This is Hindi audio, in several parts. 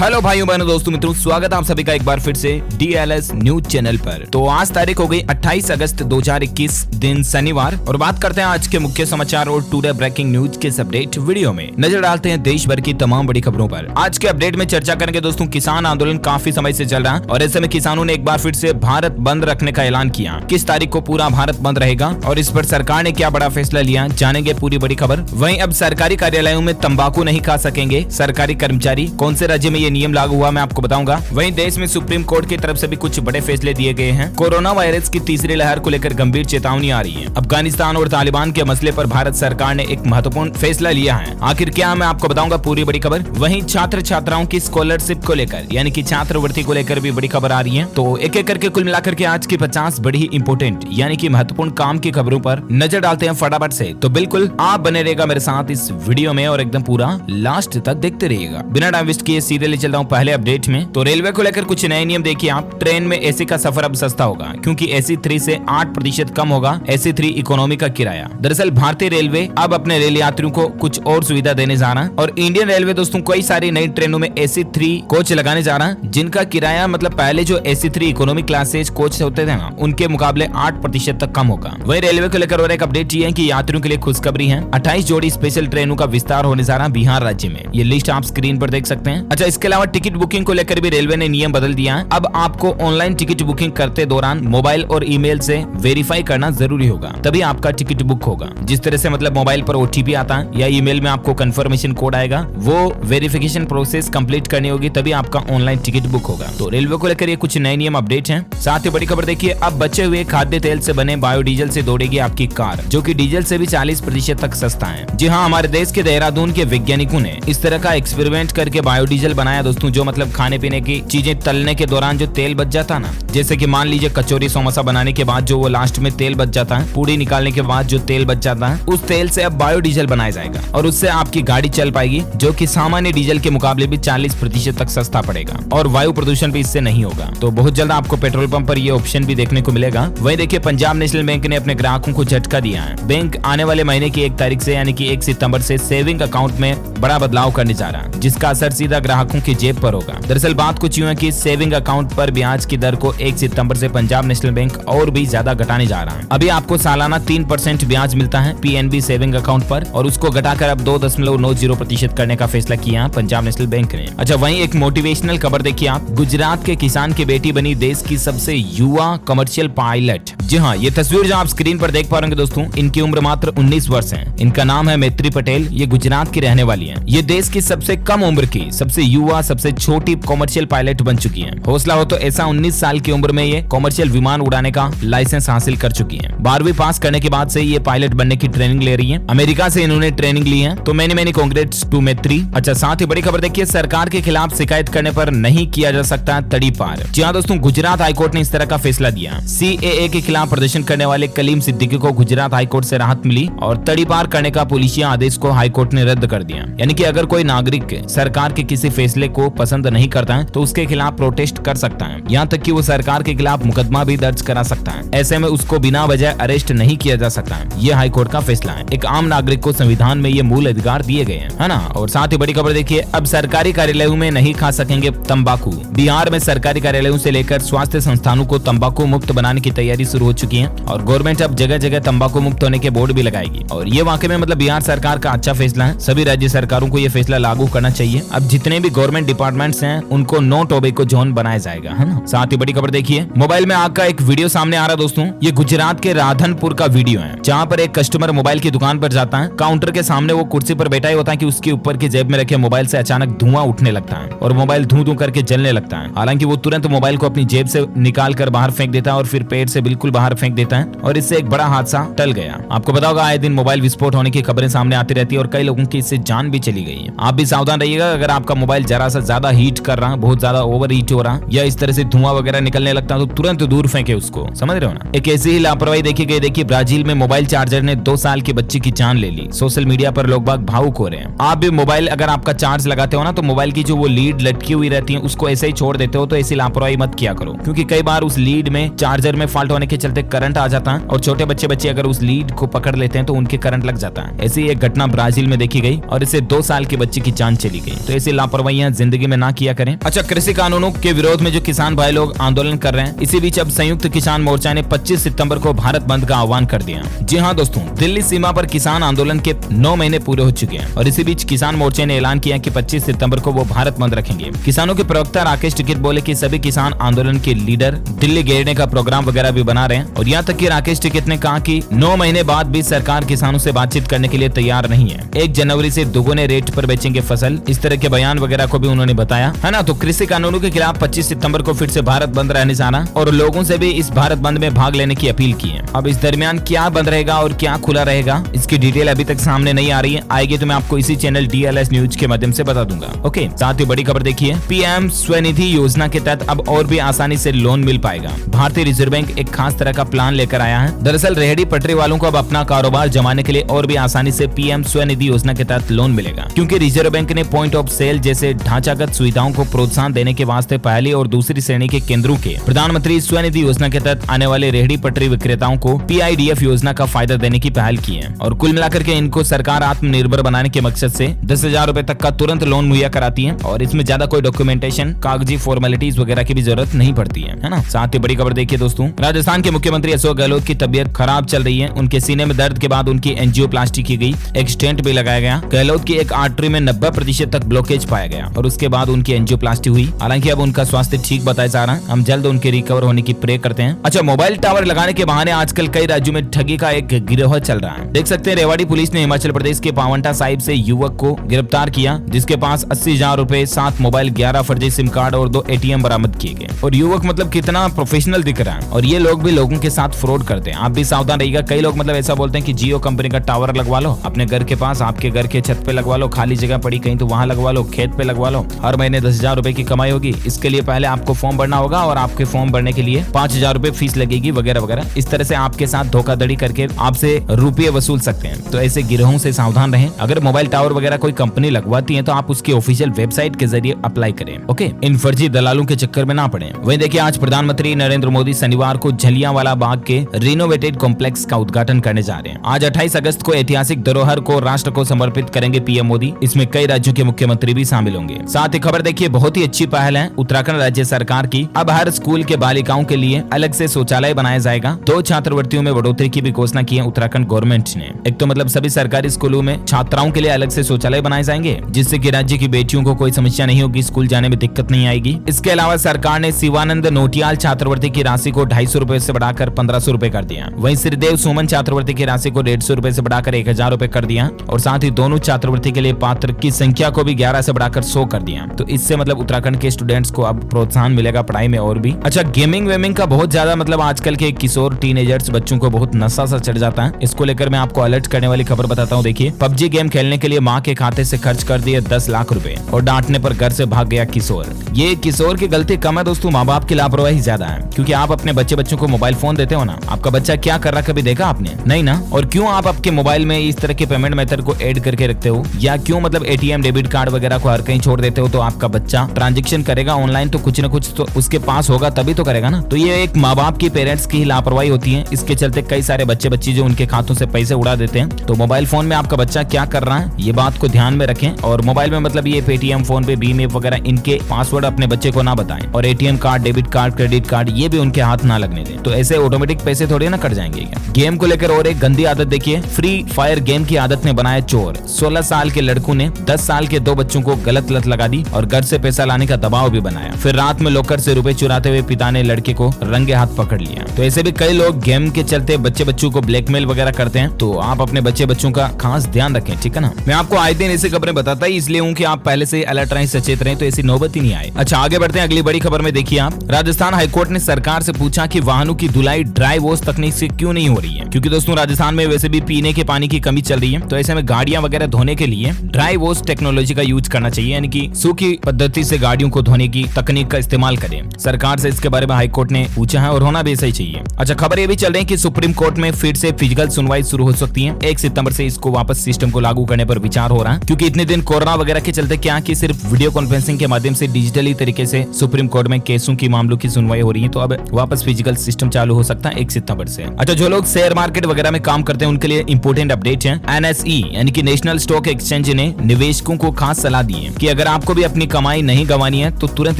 हेलो भाइयों बहनों दोस्तों मित्रों, स्वागत है आप सभी का एक बार फिर से DLS न्यूज चैनल पर। तो आज तारीख हो गई 28 अगस्त 2021 दिन शनिवार और बात करते हैं आज के मुख्य समाचार और टुडे ब्रेकिंग न्यूज के इस अपडेट वीडियो में नजर डालते हैं देश भर की तमाम बड़ी खबरों पर। आज के अपडेट में चर्चा करेंगे दोस्तों, किसान आंदोलन काफी समय से चल रहा है और ऐसे में किसानों ने एक बार फिर से भारत बंद रखने का ऐलान किया। किस तारीख को पूरा भारत बंद रहेगा और इस पर सरकार ने क्या बड़ा फैसला लिया, जानेंगे पूरी बड़ी खबर। वहीं अब सरकारी कार्यालयों में तंबाकू नहीं खा सकेंगे सरकारी कर्मचारी, कौन से राज्य में ये नियम लागू हुआ मैं आपको बताऊंगा। वहीं देश में सुप्रीम कोर्ट की तरफ से भी कुछ बड़े फैसले दिए गए हैं। कोरोना वायरस की तीसरी लहर को लेकर गंभीर चेतावनी आ रही है। अफगानिस्तान और तालिबान के मसले पर भारत सरकार ने एक महत्वपूर्ण फैसला लिया है। आखिर क्या, मैं आपको बताऊंगा पूरी बड़ी खबर। वहीं छात्र छात्राओं की स्कॉलरशिप को लेकर यानी कि छात्रवृत्ति को लेकर भी बड़ी खबर आ रही है। तो एक एक करके कुल मिलाकर के आज की 50 बड़ी इंपोर्टेंट यानी कि महत्वपूर्ण काम की खबरों पर नजर डालते हैं फटाफट से। तो बिल्कुल आप बने रहेगा मेरे साथ इस वीडियो में और एकदम पूरा लास्ट तक देखते रहिएगा। बिना टाइम वेस्ट किए सीधे ले चलता हूँ पहले अपडेट में। तो रेलवे को लेकर कुछ नए नियम देखिए आप। ट्रेन में एसी का सफर अब सस्ता होगा क्योंकि एसी 3 से 8% कम होगा एसी 3 इकोनॉमी का किराया। दरअसल भारतीय रेलवे अब अपने रेल यात्रियों को कुछ और सुविधा देने जा रहा है और इंडियन रेलवे दोस्तों कई सारी नई ट्रेनों में एसी 3 कोच लगाने जा रहा है, जिनका किराया मतलब पहले जो एसी 3 इकोनॉमी क्लासेज कोच होते थे ना, उनके मुकाबले 8% तक कम होगा। वही रेलवे को लेकर और एक अपडेट ये है कि यात्रियों के लिए खुशखबरी है। 28 जोड़ी स्पेशल ट्रेनों का विस्तार होने जा रहा है बिहार राज्य में। ये लिस्ट आप स्क्रीन पर देख सकते हैं। अच्छा, इसके अलावा टिकट बुकिंग को लेकर भी रेलवे ने नियम बदल दिया है। अब आपको ऑनलाइन टिकट बुकिंग करते दौरान मोबाइल और ईमेल से वेरीफाई करना जरूरी होगा, तभी आपका टिकट बुक होगा। जिस तरह से मतलब मोबाइल पर ओटीपी आता है या ईमेल में आपको कंफर्मेशन कोड आएगा, वो वेरिफिकेशन प्रोसेस कंप्लीट करनी होगी, तभी आपका ऑनलाइन टिकट बुक होगा। तो रेलवे को लेकर ये कुछ नए नियम अपडेट हैं। साथ ही बड़ी खबर देखिए, अब बचे हुए खाद्य तेल से बने बायोडीजल से दौड़ेगी आपकी कार, जो कि डीजल से भी 40% तक सस्ता है। जी हाँ, हमारे देश के देहरादून के वैज्ञानिकों ने इस तरह का एक्सपेरिमेंट करके बायोडीजल बनाया दोस्तों, जो मतलब खाने पीने की चीजें तलने के दौरान जो तेल बच जाता ना, जैसे कि मान लीजिए कचौरी समोसा बनाने के बाद जो वो लास्ट में तेल बच जाता है, पूड़ी निकालने के बाद जो तेल बच जाता है, उस तेल से अब बायोडीजल बनाया जाएगा और उससे आपकी गाड़ी चल पाएगी, जो कि सामान्य डीजल के मुकाबले भी 40% तक सस्ता पड़ेगा और वायु प्रदूषण भी इससे नहीं होगा। तो बहुत जल्द आपको पेट्रोल पंप पर ये ऑप्शन भी देखने को मिलेगा। वही देखिए, पंजाब नेशनल बैंक ने अपने ग्राहकों को झटका दिया है। बैंक आने वाले महीने की 1 तारीख से यानी कि 1 सितंबर से सेविंग अकाउंट में बड़ा बदलाव करने जा रहा है, जिसका असर सीधा ग्राहकों की जेब पर होगा। दरअसल बात कुछ यूं है कि सेविंग अकाउंट पर ब्याज की दर को 1 सितंबर से पंजाब नेशनल बैंक और भी ज्यादा घटाने जा रहा है। अभी आपको सालाना 3% ब्याज मिलता है पीएनबी सेविंग अकाउंट पर और उसको घटाकर अब 2.90% करने का फैसला किया पंजाब नेशनल बैंक ने। अच्छा, वहीं एक मोटिवेशनल खबर देखिए आप। गुजरात के किसान की बेटी बनी देश की सबसे युवा कमर्शियल पायलट। जी हाँ, ये तस्वीर जो आप स्क्रीन पर देख पा रहे हैं दोस्तों, इनकी उम्र मात्र 19 वर्ष है। इनका नाम है मैत्री पटेल। ये गुजरात की रहने वाली है। ये देश की सबसे कम उम्र की, सबसे युवा, सबसे छोटी कमर्शियल पायलट बन चुकी है। हौसला हो तो ऐसा 19 साल की उम्र में ये कमर्शियल विमान उड़ाने का लाइसेंस हासिल कर चुकी है। 12वीं पास करने के बाद से ये पायलट बनने की ट्रेनिंग ले रही है। अमेरिका से इन्होंने ट्रेनिंग ली है। तो मैंने कांग्रेट्स टू मैत्री। अच्छा, साथ ही बड़ी खबर देखिए, सरकार के खिलाफ शिकायत करने पर नहीं किया जा सकता तड़ी पार। जी हाँ दोस्तों, गुजरात हाईकोर्ट ने इस तरह का फैसला दिया। सीएए के खिलाफ प्रदर्शन करने वाले कलीम सिद्दीकी को गुजरात हाईकोर्ट से राहत मिली और तड़ी पार करने का पुलिसिया आदेश को हाईकोर्ट ने रद्द कर दिया। यानी कि अगर कोई नागरिक सरकार के किसी फैसले को पसंद नहीं करता है तो उसके खिलाफ प्रोटेस्ट कर सकता है, यहाँ तक कि वो सरकार के खिलाफ मुकदमा भी दर्ज करा सकता है। ऐसे में उसको बिना वजह अरेस्ट नहीं किया जा सकता है। ये हाईकोर्ट का फैसला है। एक आम नागरिक को संविधान में ये मूल अधिकार दिए गए हैं, है ना। और साथ ही बड़ी खबर देखिए, अब सरकारी कार्यालयों में नहीं खा सकेंगे तंबाकू। बिहार में सरकारी कार्यालयों से लेकर स्वास्थ्य संस्थानों को तंबाकू मुक्त बनाने की तैयारी शुरू हो चुकी है और गवर्नमेंट अब जगह जगह तंबाकू मुक्त होने के बोर्ड भी लगाएगी। और ये वाकई में मतलब बिहार सरकार का अच्छा फैसला है। सभी राज्य सरकारों को ये फैसला लागू करना चाहिए। अब जितने भी गवर्नमेंट डिपार्टमेंट्स हैं उनको नो टोबैको जोन बनाया जाएगा, है ना। साथ ही बड़ी खबर देखिए, मोबाइल में आग का एक वीडियो सामने आ रहा दोस्तों। ये गुजरात के राधनपुर का वीडियो है, जहाँ पर एक कस्टमर मोबाइल की दुकान पर जाता है। काउंटर के सामने वो कुर्सी पर बैठा ही होता है कि उसके ऊपर की जेब में रखे मोबाइल से अचानक धुआं उठने लगता है और मोबाइल धू धू करके जलने लगता है। हालांकि वो तुरंत मोबाइल को अपनी जेब से निकाल कर बाहर फेंक देता है और फिर पेट से बिल्कुल बाहर फेंक देता है और इससे एक बड़ा हादसा टल गया। आपको पता होगा आए दिन मोबाइल विस्फोट होने की खबरें सामने आती रहती है और कई लोगों की इससे जान भी चली गई है। आप भी सावधान रहिएगा। अगर आपका मोबाइल जरा सा ज्यादा हीट कर रहा है, बहुत ज्यादा ओवर हीट हो रहा है या इस तरह से धुआं वगैरह निकलने लगता है तो तुरंत दूर फेंके उसको, समझ रहे हो ना। एक ऐसी ही लापरवाही देखी गई। देखिए, ब्राजील में मोबाइल चार्जर ने 2 साल की बच्ची की जान ले ली। सोशल मीडिया पर लोग बाग भावुक हो रहे हैं। आप भी मोबाइल अगर आपका चार्ज लगाते हो ना, तो मोबाइल की जो वो लीड लटकी हुई रहती है उसको ऐसे ही छोड़ देते हो, तो ऐसी लापरवाही मत किया करो, क्योंकि कई बार उस लीड में चार्जर में फॉल्ट होने के चलते करंट आ जाता है और छोटे बच्चे अगर उस लीड को पकड़ लेते हैं तो उनके करंट लग जाता है। ऐसी एक घटना ब्राजील में देखी गई और इससे 2 साल की बच्ची की जान चली गई। तो ऐसी लापरवाहियां जिंदगी में ना किया करें। अच्छा, कृषि कानूनों के विरोध में जो किसान भाई लोग आंदोलन कर रहे हैं, इसी बीच अब संयुक्त किसान मोर्चा ने 25 सितंबर को भारत बंद का आह्वान कर दिया। जी हाँ दोस्तों, दिल्ली सीमा पर किसान आंदोलन के 9 महीने पूरे हो चुके हैं और इसी बीच किसान मोर्चे ने ऐलान किया कि 25 सितंबर को वो भारत बंद रखेंगे। किसानों के प्रवक्ता राकेश टिकैत बोले कि सभी किसान आंदोलन के लीडर दिल्ली घेरने का प्रोग्राम वगैरह भी बना रहे हैं और यहाँ तक कि राकेश टिकैत ने कहा कि 9 महीने बाद भी सरकार किसानों से बातचीत करने के लिए तैयार नहीं है। 1 जनवरी से दोगुने रेट पर बेचेंगे फसल, इस तरह के बयान वगैरह को भी उन्होंने बताया है ना। तो कृषि कानूनों के खिलाफ 25 सितंबर को फिर से भारत बंद रहने जा रहा और लोगों से भी इस भारत बंद में भाग लेने की अपील की है। अब इस दरमियान क्या बंद रहेगा और क्या खुला रहेगा, इसकी डिटेल अभी तक सामने नहीं आ रही है। आएगी तो मैं आपको इसी चैनल DLS न्यूज के माध्यम से बता दूंगा। ओके, साथ ही बड़ी खबर देखिए, PM स्वनिधि योजना के तहत अब और भी आसानी से लोन मिल पाएगा। भारतीय रिजर्व बैंक एक खास तरह का प्लान लेकर आया है। दरअसल रेहड़ी पटरी वालों को अब अपना कारोबार जमाने के लिए और भी आसानी से PM स्वनिधि योजना के तहत लोन मिलेगा, क्योंकि रिजर्व बैंक ने पॉइंट ऑफ सेल जैसे ढांचागत सुविधाओं को प्रोत्साहन देने के वास्ते पहली और दूसरी श्रेणी के केंद्रों के प्रधानमंत्री स्वनिधि योजना के तहत आने वाले रेहड़ी पटरी विक्रेताओं को PIDF योजना का फायदा देने की पहल की है। और कुल मिलाकर के इनको सरकार आत्मनिर्भर बनाने के मकसद से 10,000 रुपए तक का तुरंत लोन मुहैया कराती है और इसमें ज्यादा कोई डॉक्यूमेंटेशन, कागजी फॉर्मेलिटीज वगैरह की भी जरूरत नहीं पड़ती है ना। साथ ही बड़ी खबर देखिए दोस्तों, राजस्थान के मुख्यमंत्री अशोक गहलोत की तबीयत खराब चल रही है। उनके सीने में दर्द के बाद उनकी एंजियोप्लास्टी की गई, एक स्टेंट भी लगाया गया। गहलोत की एक आर्टरी में 90% तक ब्लॉकेज पाया गया और उसके बाद उनकी एंजियोप्लास्टी हुई। हालांकि अब उनका स्वास्थ्य ठीक बताया जा रहा है, हम जल्द उनके रिकवर होने की प्रे करते हैं। अच्छा, मोबाइल टावर लगाने के बहाने आजकल कई राज्यों में ठगी का एक गिरोह चल रहा है। देख सकते हैं, रेवाड़ी पुलिस ने हिमाचल प्रदेश के पावंटा साहिब से युवक को गिरफ्तार किया, जिसके पास 80,000 रुपए, 7 मोबाइल, 11 फर्जी सिम कार्ड और 2 ATM बरामद किए गए। और युवक मतलब कितना प्रोफेशनल दिख रहा है और ये लोग भी लोगों के साथ फ्रॉड करते हैं। आप भी सावधान रहिएगा। कई लोग मतलब ऐसा बोलते हैं कि जियो कंपनी का टावर लगवा लो अपने घर के पास, आपके घर के छत पे लगवा लो, खाली जगह पड़ी कहीं तो वहां लगवा लो, खेत पे लगवा लो, हर महीने 10,000 रुपए की कमाई होगी। इसके लिए पहले आपको फॉर्म भरना होगा और आपके फॉर्म भरने के लिए 5,000 रुपए फीस लगेगी वगैरह वगैरह। इस तरह से आपके साथ धोखाधड़ी करके आपसे रुपये वसूल सकते हैं। तो ऐसे गिरोहों से सावधान रहें। अगर मोबाइल टावर वगैरह कोई कंपनी लगवाती है तो आप उसकी ऑफिशियल वेबसाइट के जरिए अप्लाई करें। ओके, इन फर्जी दलालों के चक्कर में ना पड़े। वहीं देखिए, आज प्रधानमंत्री नरेंद्र मोदी शनिवार को जलियांवाला बाग के रिनोवेटेड कॉम्प्लेक्स का उद्घाटन करने जा रहे हैं। आज 28 अगस्त को ऐतिहासिक धरोहर को राष्ट्र को समर्पित करेंगे PM मोदी। इसमें कई राज्यों के मुख्यमंत्री भी शामिल होंगे। साथ ही खबर देखिए, बहुत ही अच्छी पहल है उत्तराखंड राज्य सरकार की। अब हर स्कूल के बालिकाओं के लिए अलग से शौचालय बनाया जाएगा। 2 छात्रवृत्तियों में बढ़ोतरी की भी घोषणा की है उत्तराखंड गवर्नमेंट ने। एक तो मतलब सभी सरकारी स्कूलों में छात्राओं के लिए अलग से शौचालय बनाए जाएंगे, जिससे कि राज्य की बेटियों को कोई समस्या नहीं होगी, स्कूल जाने में दिक्कत नहीं आएगी। इसके अलावा सरकार ने शिवानंद नोटियाल छात्रवृत्ति की राशि को 250 रुपए से बढ़ाकर 1500 रुपए कर दिया। वहीं श्रीदेव सुमन छात्रवृत्ति की राशि को 150 रुपए से बढ़ाकर 1000 रुपए कर दिया और साथ ही दोनों छात्रवृत्ति के लिए पात्र की संख्या को भी 11 से बढ़ाकर 100 कर दिया। तो इससे मतलब उत्तराखंड के स्टूडेंट्स को अब प्रोत्साहन मिलेगा पढ़ाई में और भी। अच्छा, गेमिंग वेमिंग का बहुत ज्यादा मतलब आजकल के किशोर टीनेजर्स बच्चों को बहुत नशा सा चढ़ जाता है। इसको लेकर मैं आपको अलर्ट करने वाली खबर बताता हूँ। देखिए, PUBG गेम खेलने के लिए माँ के खाते से खर्च कर दिए 10 लाख रुपए और डांटने पर घर से भाग गया किशोर। ये किशोर की गलती कम है दोस्तों, माँ बाप की लापरवाही ज्यादा है। क्योंकि आप अपने बच्चों को मोबाइल फोन देते हो ना, आपका बच्चा क्या कर रहा कभी देखा आपने? नहीं ना। और क्यों आप आपके मोबाइल में इस तरह के पेमेंट मेथड को ऐड करके रखते हो, या क्यों मतलब ATM डेबिट कार्ड वगैरह को हर कहीं छोड़ देते हो? तो आपका बच्चा ट्रांजेक्शन करेगा ऑनलाइन तो कुछ न कुछ तो उसके पास होगा, तभी तो करेगा ना। तो ये एक माँ बाप की, पेरेंट्स की लापरवाही होती है। इसके चलते कई सारे बच्चे जो उनके खातों से पैसे उड़ा देते हैं। तो मोबाइल फोन में आपका बच्चा क्या कर रहा है, ये बात को ध्यान में रखें। और मोबाइल में मतलब ये पेटीएम, फोन पे, भीम ऐप वगैरह, इनके पासवर्ड अपने बच्चे को ना बताएं। और ATM card, debit card, credit card ये भी उनके हाथ ना लगने दें। तो ऐसे ऑटोमेटिक पैसे थोड़े ना कट जाएंगे। गेम को लेकर और एक गंदी आदत देखिए, फ्री फायर गेम की आदत ने बनाया चोर। 16 साल के लड़कों ने 10 साल के 2 बच्चों को गलत लत लगा दी और घर से पैसा लाने का दबाव भी बनाया। फिर रात में लॉकर से रुपए चुराते हुए पिता ने लड़के को रंगे हाथ पकड़ लिया। तो ऐसे भी कई लोग गेम के चलते बच्चों को ब्लैकमेल वगैरह करते हैं। तो आप अपने बच्चों का खास ध्यान रखें, ठीक है ना। मैं आपको आए दिन ऐसी खबरें बताता ही इसलिए हूँ कि आप पहले से अलर्ट रहें, सचेत रहें, तो ऐसी नौबत ही नहीं आए। अच्छा, आगे बढ़ते हैं अगली बड़ी खबर में। देखिए आप, राजस्थान हाईकोर्ट ने सरकार से पूछा कि वाहनों की धुलाई ड्राई वॉश तकनीक से क्यों नहीं हो रही है। क्योंकि दोस्तों राजस्थान में वैसे भी पीने के पानी की कमी चल रही है। तो ऐसे में गाड़ियां वगैरह धोने के लिए ड्राई वॉश टेक्नोलॉजी का यूज करना चाहिए, यानी कि सूखी पद्धति से गाड़ियों को धोने की तकनीक का इस्तेमाल करें। सरकार से इसके बारे में हाईकोर्ट ने पूछा है और होना भी ऐसा ही चाहिए। अच्छा, खबर ये भी चल रही है कि सुप्रीम कोर्ट में फिर से फिजिकल सुनवाई शुरू हो सकती है। 1 सितंबर से इसको वापस सिस्टम को लागू करने पर विचार हो रहा है। क्योंकि इतने दिन कोरोना वगैरह के चलते क्या कि सिर्फ वीडियो कॉन्फ्रेंसिंग के माध्यम से डिजिटली तरीके से सुप्रीम कोर्ट में केसों की मामलों की सुनवाई हो रही है। तो अब वापस फिजिकल सिस्टम चालू हो सकता है 1 सितंबर से। अच्छा, जो लोग शेयर मार्केट वगैरह में काम करते हैं उनके लिए इंपोर्टेंट अपडेट है। NSE यानी कि नेशनल स्टॉक एक्सचेंज ने निवेशकों को खास सलाह दी है कि अगर आपको भी अपनी कमाई नहीं गंवानी है तो तुरंत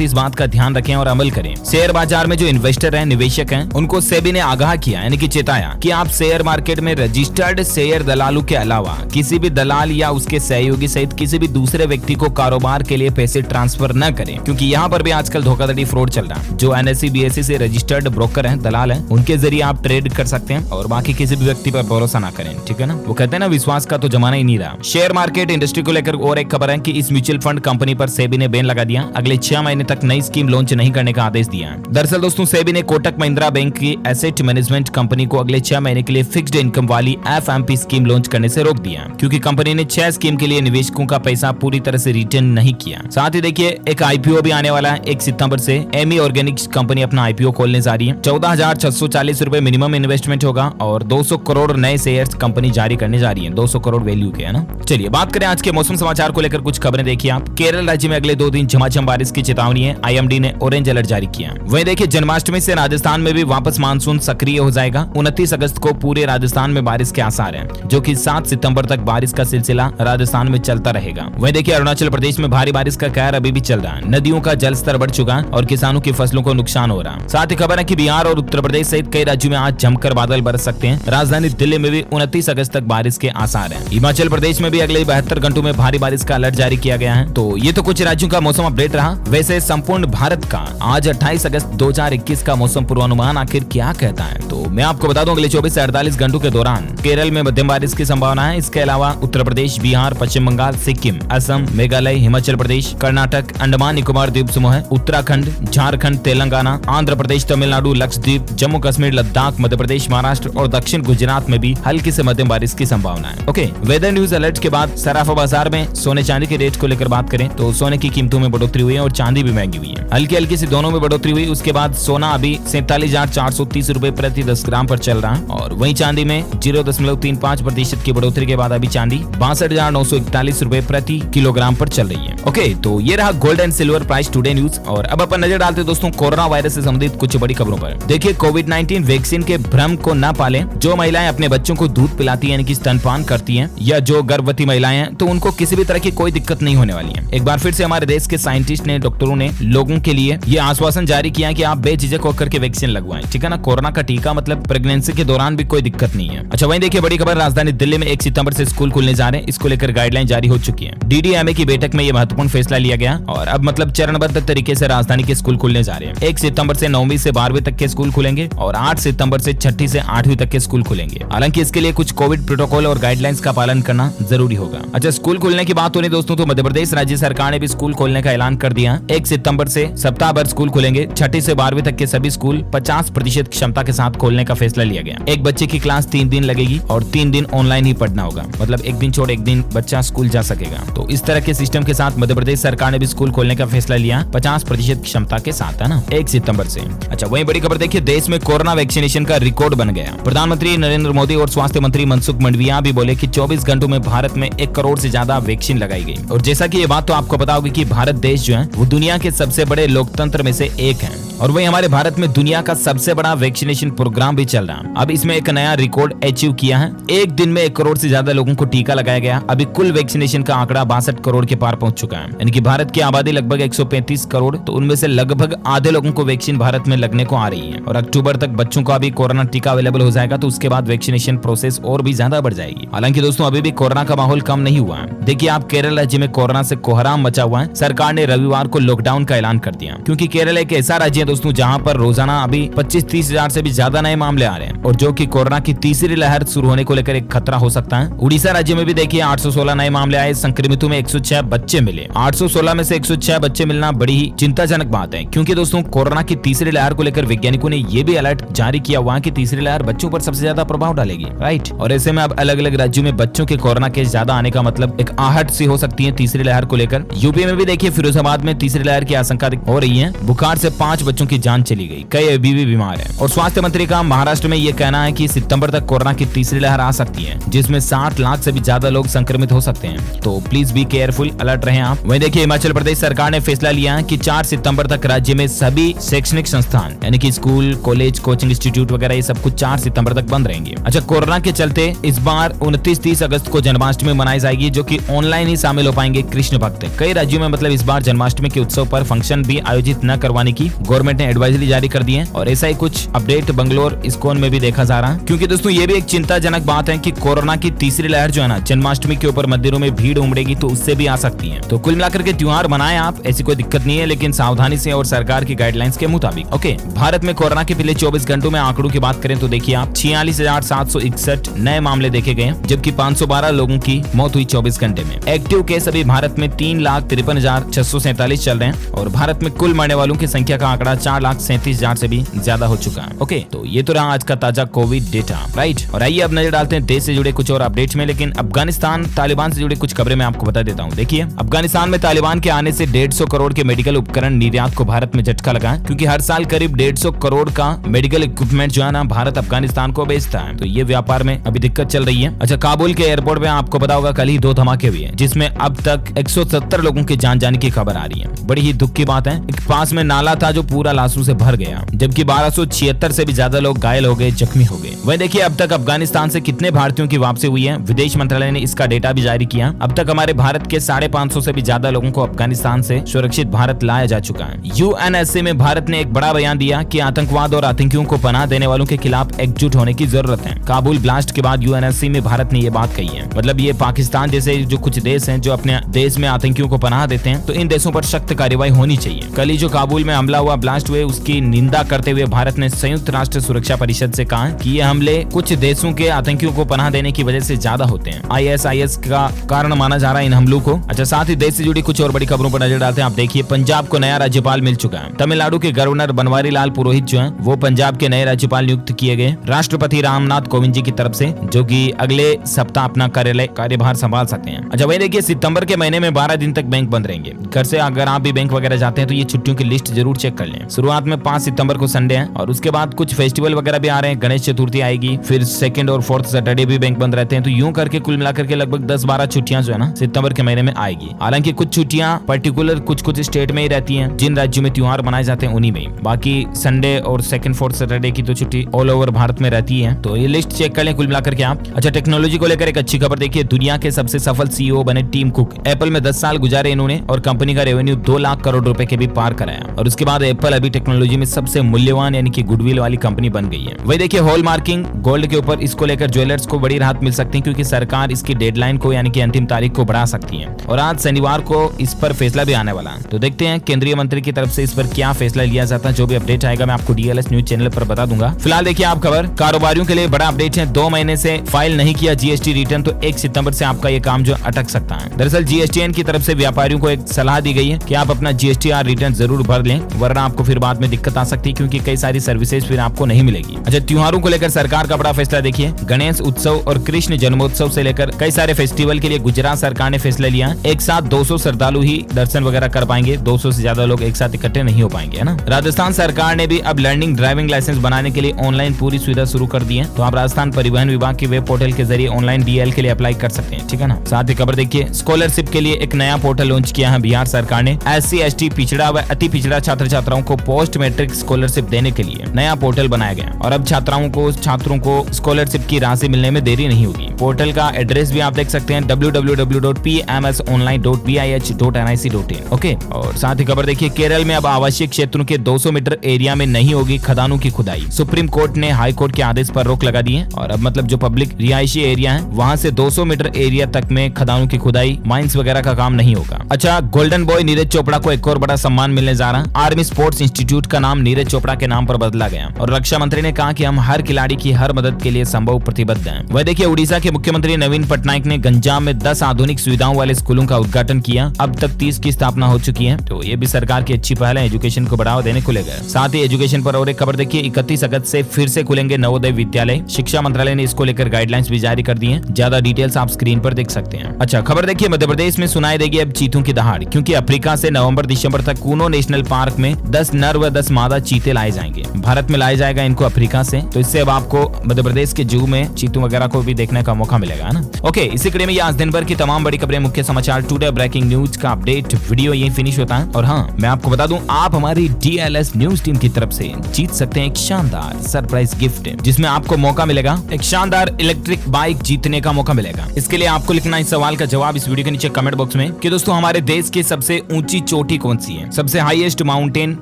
इस बात का ध्यान रखें और अमल करें। शेयर बाजार में जो इन्वेस्टर हैं, निवेशक हैं, उनको सेबी ने आगाह किया यानी कि चेताया कि आप शेयर मार्केट में रजिस्टर्ड शेयर दलालों के अलावा किसी भी दलाल या उसके सहयोगी सहित किसी भी दूसरे व्यक्ति को कारोबार के लिए पैसे ट्रांसफर न करें, क्योंकि यहाँ पर भी आजकल धोखाधड़ी फ्रॉड चल रहा है। जो NSE BSE से रजिस्टर्ड ब्रोकर हैं, दलाल हैं, उनके जरिए आप ट्रेड कर सकते हैं और बाकी किसी भी व्यक्ति पर भरोसा ना करें, ठीक है ना। वो कहते हैं ना, विश्वास का तो जमाना ही नहीं रहा। शेयर मार्केट इंडस्ट्री को लेकर और एक खबर है कि इस म्यूचुअल फंड कंपनी पर सेबी ने बैन लगा दिया। अगले 6 महीने तक नई स्कीम लॉन्च नहीं करने का आदेश दिया है। दरअसल दोस्तों, सेबी ने कोटक महिंद्रा बैंक की एसेट मैनेजमेंट कंपनी को अगले 6 महीने के लिए फिक्स्ड इनकम वाली FMP स्कीम लॉन्च करने से रोक दिया, क्योंकि कंपनी ने 6 स्कीम के लिए निवेशकों का पैसा पूरी तरह से रिटर्न नहीं किया। साथ ही देखिए, एक IPO भी आने वाला है 1 सितंबर से। एमी ऑर्गेनिक्स कंपनी अपना IPO खोलने जा रही है। 14,640 रुपए मिनिमम इन्वेस्टमेंट होगा और 200 करोड़ नए शेयर्स कंपनी जारी करने जा रही है, 200 करोड़ वैल्यू के, है ना। चलिए बात करें आज के मौसम समाचार को लेकर कुछ खबरें। देखिए आप, केरल राज्य में अगले 2 दिन झमाझम बारिश की चेतावनी है। IMD ने ऑरेंज अलर्ट जारी किया। वहीं देखिए, जन्माष्टमी से राजस्थान में भी वापस मानसून सक्रिय हो जाएगा। 29 अगस्त को पूरे राजस्थान में बारिश के आसार हैं, जो कि 7 सितंबर तक बारिश का सिलसिला राजस्थान में चलता रहेगा। वहीं देखिए, अरुणाचल प्रदेश में भारी बारिश का कहर अभी भी चल रहा है। नदियों का जलस्तर बढ़ चुका है और किसानों की फसलों को नुकसान हो रहा है। साथ ही खबर है कि बिहार और उत्तर प्रदेश सहित कई राज्यों में आज जमकर बादल बरस सकते हैं। राजधानी दिल्ली में भी 29 अगस्त तक बारिश के आसार हैं। हिमाचल प्रदेश में भी अगले 72 घंटों में भारी बारिश का अलर्ट जारी किया गया है। तो ये तो कुछ राज्यों का मौसम अपडेट रहा। वैसे संपूर्ण भारत का आज 28 अगस्त 2021 का मौसम पूर्वानुमान आखिर क्या कहता है, तो मैं आपको बता दूं, अगले 24 से 48 घंटों के दौरान केरल में मध्यम बारिश की संभावना है। इसके अलावा उत्तर प्रदेश, बिहार, पश्चिम बंगाल, सिक्किम, असम, मेघालय, हिमाचल प्रदेश, कर्नाटक, अंडमान निकोबार द्वीप समूह, उत्तराखंड, झारखंड, तेलंगाना, आंध्र प्रदेश, तमिलनाडु, लक्षद्वीप, जम्मू कश्मीर, लद्दाख, मध्य प्रदेश, महाराष्ट्र और दक्षिण गुजरात में भी हल्की से मध्यम बारिश की संभावना है। ओके, वेदर न्यूज अलर्ट के बाद सराफा बाजार में सोने चांदी के रेट को लेकर बात करें तो सोने की कीमतों में बढ़ोतरी हुई है और चांदी भी महंगी हुई है। हल्की हल्की सी दोनों में बढ़ोतरी हुई। उसके बाद सोना अभी 47,430 रुपए प्रति 10 ग्राम पर चल रहा है और वहीं चांदी में 0.35% की बढ़ोतरी के बाद अभी चांदी 62,941 रुपए प्रति किलोग्राम पर चल रही है। ओके, तो ये रहा gold and silver price today news. और अब अपन नजर डालते दोस्तों कोरोना वायरस से संबंधित कुछ बड़ी खबरों पर। देखिए, कोविड-19 वैक्सीन के भ्रम को न पालें। जो महिलाएं अपने बच्चों को दूध पिलाती है, यानी कि स्तनपान करती हैं, या जो गर्भवती महिलाएं हैं, तो उनको किसी भी तरह की कोई दिक्कत नहीं होने वाली है। एक बार फिर से हमारे देश के साइंटिस्ट ने, डॉक्टरों ने लोगों के लिए ये आश्वासन जारी किया है कि आप बेझिझक होकर के वैक्सीन लगवाएं, ठीक है ना। कोरोना का टीका मतलब प्रेगनेंसी के दौरान भी कोई दिक्कत नहीं है। अच्छा, वहीं देखिए बड़ी खबर, राजधानी दिल्ली में 1 सितंबर से स्कूल खुलने जा रहे हैं। इसको लेकर गाइडलाइन जारी हो चुकी है। DDMA की बैठक में ये महत्वपूर्ण फैसला लिया गया और अब मतलब चरणबद्ध तरीके से राजधानी के स्कूल खुलने जा रहे हैं। 1 सितंबर से 9वीं से 12वीं तक के स्कूल खुलेंगे और 8 सितंबर से 6ठी से 8वीं तक के स्कूल खुलेंगे। हालांकि इसके लिए कुछ कोविड प्रोटोकॉल और गाइडलाइंस का पालन करना जरूरी होगा। अच्छा, स्कूल खुलने की बात हो रही दोस्तों, तो मध्य प्रदेश राज्य सरकार ने भी स्कूल खोलने का ऐलान कर दिया। 1 सितंबर से सप्ताह भर स्कूल खुलेंगे। 6ठी से 12वीं तक के सभी स्कूल 50% क्षमता के साथ खोलने का फैसला लिया गया। एक बच्चे की क्लास 3 दिन लगेगी और 3 दिन ऑनलाइन ही पढ़ना होगा, मतलब एक दिन छोड़ एक दिन बच्चा स्कूल जा सकेगा। तो इस तरह के सिस्टम के साथ मध्य प्रदेश सरकार ने भी स्कूल खोलने का फैसला लिया 50% क्षमता के साथ, है ना, 1 सितंबर से। अच्छा, वही बड़ी खबर देखिए, देश में कोरोना वैक्सीनेशन का रिकॉर्ड बन गया। प्रधानमंत्री नरेंद्र मोदी और स्वास्थ्य मंत्री मनसुख मंडाविया भी बोले कि 24 घंटों में भारत में 1 करोड़ से ज्यादा वैक्सीन लगाई गई। और जैसा कि ये बात तो आपको पता होगी कि भारत देश जो है वो दुनिया के सबसे बड़े लोकतंत्र में से एक है और वही हमारे भारत में दुनिया का सबसे बड़ा वैक्सीनेशन प्रोग्राम भी चल रहा है। अब इसमें एक नया रिकॉर्ड अचीव किया है। एक दिन में 1 करोड़ से ज्यादा लोगों को टीका लगाया गया। अभी कुल वैक्सीनेशन का आंकड़ा 62 करोड़ के पार पहुंच चुका है, यानी कि भारत की आबादी लगभग 135 करोड़, तो उनमें से लगभग आधे लोगों को वैक्सीन भारत में लगने को आ रही है। और अक्टूबर तक बच्चों का भी कोरोना टीका अवेलेबल हो जाएगा, तो उसके बाद वैक्सीनेशन प्रोसेस और भी ज्यादा बढ़ जाएगी। हालांकि दोस्तों अभी भी कोरोना का माहौल कम नहीं हुआ है। देखिए आप, केरल राज्य में कोरोना से कोहराम मचा हुआ है। सरकार ने रविवार को लॉकडाउन का ऐलान कर दिया, क्योंकि केरल एक ऐसा राज्य है दोस्तों जहां पर रोजाना अभी 25-30 हजार से भी ज्यादा नए मामले आ रहे हैं और जो कि कोरोना की तीसरी लहर शुरू होने को लेकर एक खतरा हो सकता है। उड़ीसा राज्य में भी देखिए 816 नए मामले आए। संक्रमितों में 106 बच्चे मिले। 816 में से 106 बच्चे मिलना बड़ी ही चिंताजनक बात है, क्योंकि दोस्तों कोरोना की तीसरी लहर को लेकर वैज्ञानिकों ने यह भी अलर्ट जारी किया हुआ है कि तीसरी लहर बच्चों पर सबसे ज्यादा प्रभाव डालेगी, राइट। और ऐसे में अब अलग अलग राज्यों में बच्चों के कोरोना केस ज्यादा आने का मतलब एक आहट सी हो सकती है तीसरी लहर को लेकर। यूपी में भी देखिए फिरोजाबाद में तीसरी लहर की आशंका हो रही है। बुखार से 5 बच्चों की जान चली गई, कई अभी भी बीमार हैं। और स्वास्थ्य मंत्री का महाराष्ट्र में ये कहना है कि सितंबर तक कोरोना की तीसरी लहर आ सकती है, जिसमें 60 लाख से भी ज्यादा लोग संक्रमित हो सकते हैं। तो प्लीज बी केयरफुल, अलर्ट रहें आप। वहीं देखिए हिमाचल प्रदेश सरकार ने फैसला लिया है कि 4 सितंबर तक राज्य में सभी शैक्षणिक संस्थान यानी कि स्कूल, कॉलेज, कोचिंग इंस्टीट्यूट वगैरह ये सब कुछ 4 सितंबर तक बंद रहेंगे। अच्छा, कोरोना के चलते इस बार 29-30 अगस्त को जन्माष्टमी मनाई जाएगी, जो कि ऑनलाइन ही शामिल हो पाएंगे कृष्ण भक्त। कई राज्यों में मतलब इस बार जन्माष्टमी के उत्सव पर फंक्शन भी आयोजित न करवाने की गवर्नमेंट ने एडवाइजरी जारी कर दी है। और ऐसा ही कुछ अपडेट बंगलोर इस्कॉन में भी देखा जा रहा है, क्योंकि दोस्तों ये भी एक चिंताजनक बात है कि कोरोना की तीसरी लहर जो है ना, जन्माष्टमी के ऊपर मंदिरों में भीड़ उमड़ेगी तो उससे भी आ सकती है। तो कुल मिलाकर के त्योहार मनाएं आप, ऐसी कोई दिक्कत नहीं है, लेकिन सावधानी से और सरकार की गाइडलाइंस के मुताबिक। ओके, भारत में कोरोना के पिछले 24 घंटों में आंकड़ों की बात करें तो देखिए आप 46,761 नए मामले देखे गए, जबकि 512 लोगों की मौत हुई 24 घंटे में। एक्टिव केस अभी भारत में 3,53,647 चल रहे हैं और भारत में कुल मरने वालों की संख्या का आंकड़ा 4,37,000 से भी ज्यादा हो चुका है। ओके, तो ये तो रहा आज का ताजा कोविड डेटा, राइट। और आइए अब नजर डालते हैं देश से जुड़े कुछ और अपडेट्स में, लेकिन अफगानिस्तान तालिबान से जुड़े कुछ खबरें मैं आपको बता देता हूँ। देखिए, अफगानिस्तान में तालिबान के आने से 150 करोड़ के मेडिकल उपकरण निर्यात को भारत में झटका लगा, क्योंकि हर साल करीब 150 करोड़ का मेडिकल इक्विपमेंट जो है ना, भारत अफगानिस्तान को बेचता है। तो ये व्यापार में अभी दिक्कत चल रही है। अच्छा, काबुल के एयरपोर्ट में आपको पता होगा कल ही 2 धमाके हुए हैं, जिसमें अब तक 170 लोगों की जान जाने की खबर आ रही है। बड़ी ही दुख की बात है। एक पास में नाला था जो पूरा लाशों से भर गया, जबकि 1276 से भी ज्यादा लोग घायल हो गए, जख्मी हो गए। वहीं देखिए अब तक अफगानिस्तान से कितने भारतीयों की वापसी हुई है, विदेश मंत्रालय ने इसका डेटा भी जारी किया। अब तक हमारे भारत के 550 से भी ज्यादा लोगों को अफगानिस्तान से सुरक्षित भारत लाया जा चुका है। यूएनएससी में भारत ने एक बड़ा बयान दिया कि आतंकवाद और आतंकियों को पनाह देने वालों के खिलाफ एकजुट होने की जरूरत है। काबुल ब्लास्ट के बाद यूएनएससी में भारत ने ये बात कही है। मतलब ये पाकिस्तान जैसे जो कुछ देश हैं जो अपने देश में आतंकियों को पनाह देते हैं, तो इन देशों पर सख्त कार्रवाई होनी चाहिए। कल ही जो काबुल में हमला हुआ, ब्लास्ट हुए, उसकी निंदा करते हुए भारत ने संयुक्त राष्ट्र सुरक्षा परिषद से कहा कि ये हमले कुछ देशों के आतंकियों को पनाह देने की वजह से ज्यादा होते हैं। आईएसआईएस का कारण माना जा रहा है इन हमलों को। अच्छा, साथ ही देश से जुड़ी कुछ और बड़ी खबरों पर नजर डालते हैं। आप देखिए, पंजाब को नया राज्यपाल मिल चुका है। तमिलनाडु के गवर्नर बनवारी लाल पुरोहित जो है वो पंजाब के नए राज्यपाल नियुक्त किए गए राष्ट्रपति रामनाथ कोविंद जी की तरफ से, जो कि अगले सप्ताह अपना कार्यभार संभाल सकते हैं। अच्छा, वही देखिए, सितंबर के महीने में 12 दिन तक बैंक बंद रहेंगे। घर से अगर आप भी बैंक वगैरह जाते हैं तो ये छुट्टियों की लिस्ट जरूर चेक कर लें। शुरुआत में 5 सितंबर को संडे है और उसके बाद कुछ फेस्टिवल वगैरह भी आ रहे हैं। गणेश चतुर्थी आएगी, फिर 2nd और 4th सैटरडे भी बैंक बंद रहते हैं। तो यूं करके कुल मिलाकर के लगभग 10-12 छुट्टियां जो है ना सितंबर के महीने में आएगी। हालांकि कुछ छुट्टियां पर्टिकुलर कुछ स्टेट में ही रहती हैं, जिन राज्यों में त्योहार मनाए जाते हैं उन्हीं में। बाकी संडे और 2nd 4th सैटरडे की तो छुट्टी ऑल ओवर भारत में रहती है। तो ये लिस्ट चेक कर लें कुल मिलाकर के आप। अच्छा, टेक्नोलॉजी को लेकर एक अच्छी खबर देखिए, दुनिया के सबसे सफल सीईओ बने टिम कुक। एप्पल में 10 साल गुजारे इन्होंने और कंपनी का रेवेन्यू 2 लाख करोड़ रुपए के भी पार कराया। और उसके बाद एप्पल अभी टेक्नोलॉजी में सबसे मूल्यवान यानी कि गुडविल वाली कंपनी बन गई है। वही देखिए, हॉल मार्किंग गोल्ड के ऊपर इसको लेकर ज्वेलर्स को बड़ी राहत मिल सकती है, क्योंकि सरकार इसकी डेडलाइन को यानी कि अंतिम तारीख को बढ़ा सकती है। और आज शनिवार को इस पर फैसला भी आने वाला है। तो देखते हैं केंद्रीय मंत्री की तरफ से इस पर क्या फैसला लिया जाता है। जो भी अपडेट आएगा मैं आपको डीएलएस न्यूज चैनल पर बता दूंगा। फिलहाल देखिए आप खबर, कारोबारियों के लिए बड़ा अपडेट है। 2 महीने से फाइल नहीं किया जीएसटी रिटर्न तो 1 सितंबर से आपका ये काम जो अटक सकता है। दरअसल जीएसटीएन की तरफ से व्यापारियों को एक सलाह दी गई है कि आप अपना जीएसटीआर रिटर्न जरूर भर लें, वरना आपको फिर बाद में दिक्कत आ सकती है, क्योंकि कई सारी सर्विसेज फिर आपको नहीं मिलेगी। अच्छा, त्योहारों को लेकर सरकार का बड़ा फैसला देखिए, गणेश उत्सव और कृष्ण जन्मोत्सव से लेकर कई सारे फेस्टिवल के लिए गुजरात सरकार ने फैसला लिया। एक साथ 200 श्रद्धालु ही दर्शन वगैरह कर पाएंगे, 200 से ज्यादा लोग एक साथ इकट्ठे नहीं हो पाएंगे, है ना। राजस्थान सरकार ने भी अब लर्निंग ड्राइविंग लाइसेंस बनाने के लिए ऑनलाइन पूरी सुविधा शुरू कर दी है। तो आप राजस्थान परिवहन विभाग के वेब पोर्टल के जरिए ऑनलाइन डीएल के लिए अप्लाई कर सकते हैं, ठीक है ना। साथ ही खबर देखिए, स्कॉलरशिप के लिए एक नया पोर्टल लॉन्च किया है बिहार सरकार ने। SC ST पिछड़ा व अति पिछड़ा छात्र छात्राओं को पोस्ट मैट्रिक स्कॉलरशिप देने के लिए नया पोर्टल बनाया गया और अब छात्रों को स्कॉलरशिप की राशि मिलने में देरी नहीं होगी। पोर्टल का एड्रेस भी आप देख सकते हैं www.pmsonline.bih.nic.in। ओके, और साथ ही खबर देखिए, केरल में अब आवासीय क्षेत्रों के 200 मीटर एरिया में नहीं होगी खदानों की खुदाई। सुप्रीम कोर्ट ने हाई कोर्ट के आदेश पर रोक लगा दी है और अब मतलब जो पब्लिक रिहायशी एरिया है वहां से 200 मीटर एरिया तक में खदानों की खुदाई, माइंस वगैरह का काम नहीं होगा। अच्छा, गोल्डन बॉय नीरज चोपड़ा को एक और बड़ा सम्मान मिलने जा रहा है। आर्मी स्पोर्ट्स इंस्टीट्यूट का नाम नीरज चोपड़ा के नाम पर बदला गया और रक्षा मंत्री ने कहा कि हम हर खिलाड़ी की हर मदद के लिए संभव प्रतिबद्ध हैं। वह देखिए, उड़ीसा के मुख्यमंत्री नवीन पटनायक ने गंजाम में 10 आधुनिक सुविधाओं वाले स्कूलों का उद्घाटन किया। अब तक 30 की स्थापना हो चुकी है। तो ये भी सरकार की अच्छी पहल है, एजुकेशन को बढ़ावा देने को लेकर। साथ ही एजुकेशन पर और एक खबर देखिए, 31 अगस्त से फिर से खुलेंगे नवोदय विद्यालय। शिक्षा मंत्रालय ने इसको लेकर गाइडलाइंस भी जारी कर दी है। ज्यादा डिटेल्स आप स्क्रीन पर देख सकते हैं। अच्छा, खबर देखिए, मध्य प्रदेश में सुनाई देगी अब चीतों की दहाड़, क्योंकि अफ्रीका से नवंबर दिसंबर तक कूनों नेशनल पार्क में 10 नर व 10 मादा चीते लाए जाएंगे। भारत में लाया जाएगा इनको अफ्रीका से, तो इससे अब आपको मध्य प्रदेश के जू में चीतों वगैरह को भी देखने का मौका मिलेगा ना। ओके, इसी कड़ी में आज दिन भर की तमाम बड़ी खबरें, मुख्य समाचार, टुडे ब्रेकिंग न्यूज का अपडेट वीडियो यही फिनिश होता है। और हाँ, मैं आपको बता दूं, आप हमारी DLS न्यूज टीम की तरफ से जीत सकते हैं एक शानदार सरप्राइज गिफ्ट, जिसमें आपको मौका मिलेगा एक शानदार इलेक्ट्रिक बाइक जीतने का मौका मिलेगा। इसके लिए आपको लिखना इस सवाल का जवाब इस वीडियो के नीचे कमेंट बॉक्स में कि दोस्तों हमारे देश की सबसे ऊंची चोटी कौन सी है, सबसे हाईएस्ट माउंटेन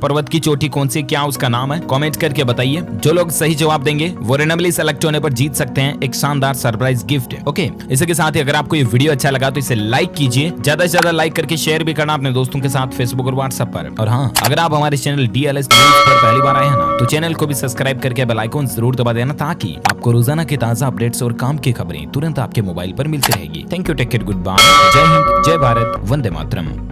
पर्वत की चोटी कौन सी, क्या उसका नाम है, कमेंट करके बताइए। जो लोग सही जवाब देंगे वो रेंडमली सेलेक्ट होने पर जीत सकते हैं एक शानदार सरप्राइज गिफ्ट। ओके, इसी के साथ ही अगर आपको ये वीडियो अच्छा लगा तो इसे लाइक कीजिए, ज्यादा से ज्यादा लाइक करके शेयर भी करना अपने दोस्तों के साथ फेसबुक और व्हाट्सएप पर। और हाँ, अगर आप हमारे चैनल DLS न्यूज पर पहली बार आए हैं ना, तो चैनल को भी सब्सक्राइब करके बेल आइकन जरूर दबा देना, ताकि आपको रोजाना के ताजा अपडेट्स और काम की खबरें तुरंत आपके मोबाइल पर मिलती रहेगी। Thank you, take care, good bye, जय हिंद, जय भारत, वंदे मातरम।